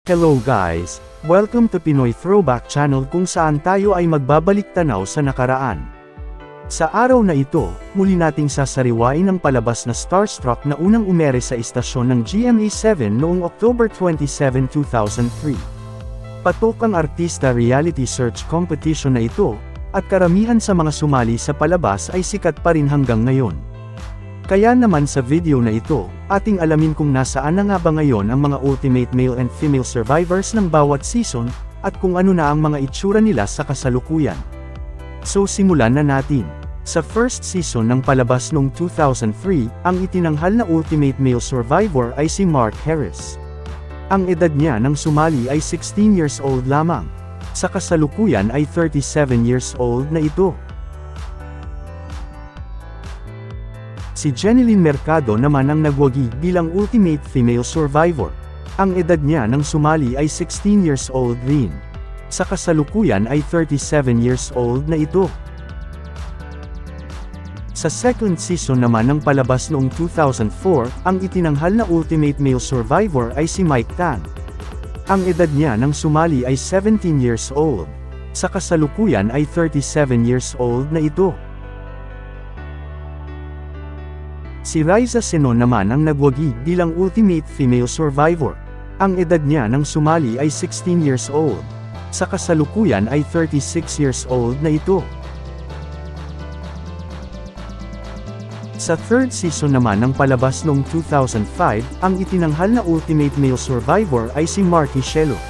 Hello guys! Welcome to Pinoy Throwback Channel kung saan tayo ay magbabalik tanaw sa nakaraan. Sa araw na ito, muli nating sasariwain ang palabas na Starstruck na unang umere sa istasyon ng GMA7 noong October 27, 2003. Patok ang artista reality search competition na ito, at karamihan sa mga sumali sa palabas ay sikat pa rin hanggang ngayon. Kaya naman sa video na ito, ating alamin kung nasaan na nga ba ngayon ang mga ultimate male and female survivors ng bawat season, at kung ano na ang mga itsura nila sa kasalukuyan. So simulan na natin. Sa first season ng palabas noong 2003, ang itinanghal na ultimate male survivor ay si Mark Harris. Ang edad niya nang sumali ay 16 years old lamang. Sa kasalukuyan ay 37 years old na ito. Si Jeneline Mercado naman ang nagwagi bilang ultimate female survivor. Ang edad niya nang sumali ay 16 years old rin. Sa kasalukuyan ay 37 years old na ito. Sa second season naman ng palabas noong 2004, ang itinanghal na ultimate male survivor ay si Mike Tan. Ang edad niya nang sumali ay 17 years old. Sa kasalukuyan ay 37 years old na ito. Si Riza Senon naman ang nagwagi bilang ultimate female survivor. Ang edad niya nang sumali ay 16 years old. Sa kasalukuyan ay 36 years old na ito. Sa third season naman ng palabas noong 2005, ang itinanghal na ultimate male survivor ay si Marky Shelo.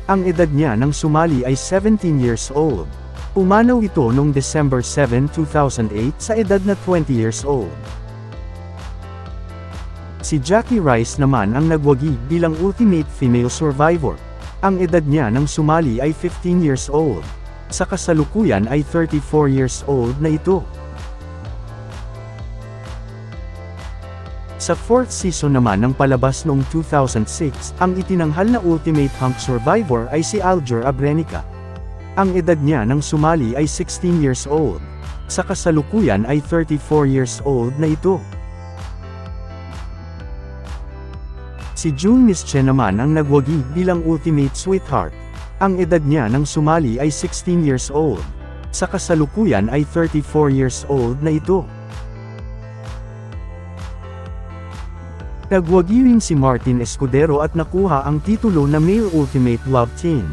Ang edad niya nang sumali ay 17 years old. Pumanaw ito noong December 7, 2008 sa edad na 20 years old. Si Jackie Rice naman ang nagwagi bilang ultimate female survivor. Ang edad niya nang sumali ay 15 years old. Sa kasalukuyan ay 34 years old na ito. Sa fourth season naman ng palabas noong 2006, ang itinanghal na ultimate hunk survivor ay si Alger Abrenica. Ang edad niya nang sumali ay 16 years old. Sa kasalukuyan ay 34 years old na ito. Si June Mischie naman ang nagwagi bilang ultimate sweetheart. Ang edad niya nang sumali ay 16 years old. Sa kasalukuyan ay 34 years old na ito. Nagwagi rin si Martin Escudero at nakuha ang titulo na Male Ultimate Love Team.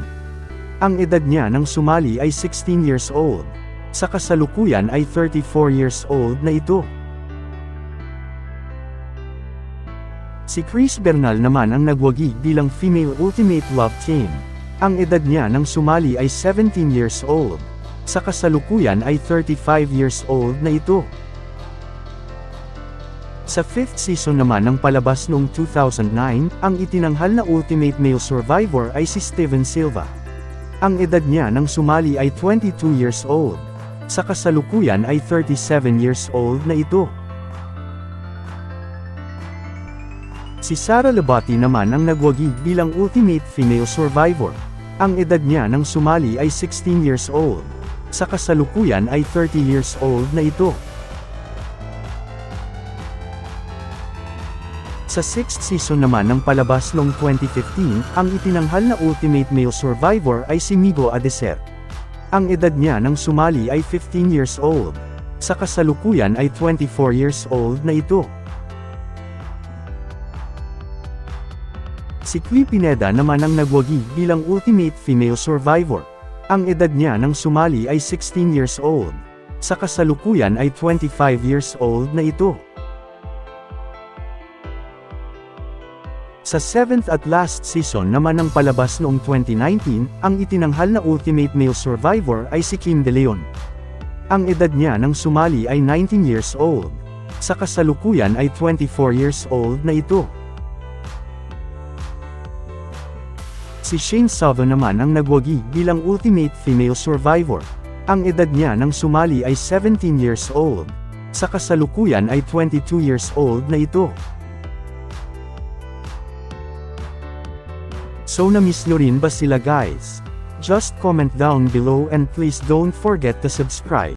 Ang edad niya nang sumali ay 16 years old. Sa kasalukuyan ay 34 years old na ito. Si Chris Bernal naman ang nagwagi bilang Female Ultimate Love Team. Ang edad niya nang sumali ay 17 years old. Sa kasalukuyan ay 35 years old na ito. Sa fifth season naman ng palabas noong 2009, ang itinanghal na ultimate male survivor ay si Steven Silva. Ang edad niya nang sumali ay 22 years old. Sa kasalukuyan ay 37 years old na ito. Si Sara Labati naman ang nagwagi bilang ultimate female survivor. Ang edad niya nang sumali ay 16 years old. Sa kasalukuyan ay 30 years old na ito. Sa sixth season naman ng palabas noong 2015, ang itinanghal na ultimate male survivor ay si Migo Adeser. Ang edad niya nang sumali ay 15 years old. Sa kasalukuyan ay 24 years old na ito. Si Clea Pineda naman ang nagwagi bilang ultimate female survivor. Ang edad niya nang sumali ay 16 years old. Sa kasalukuyan ay 25 years old na ito. Sa seventh at last season naman ng palabas noong 2019, ang itinanghal na ultimate male survivor ay si Kim De Leon. Ang edad niya nang sumali ay 19 years old. Sa kasalukuyan ay 24 years old na ito. Si Shane Savo naman ang nagwagi bilang ultimate female survivor. Ang edad niya nang sumali ay 17 years old. Sa kasalukuyan ay 22 years old na ito. So na-miss nyo rin ba sila guys? Just comment down below and please don't forget to subscribe.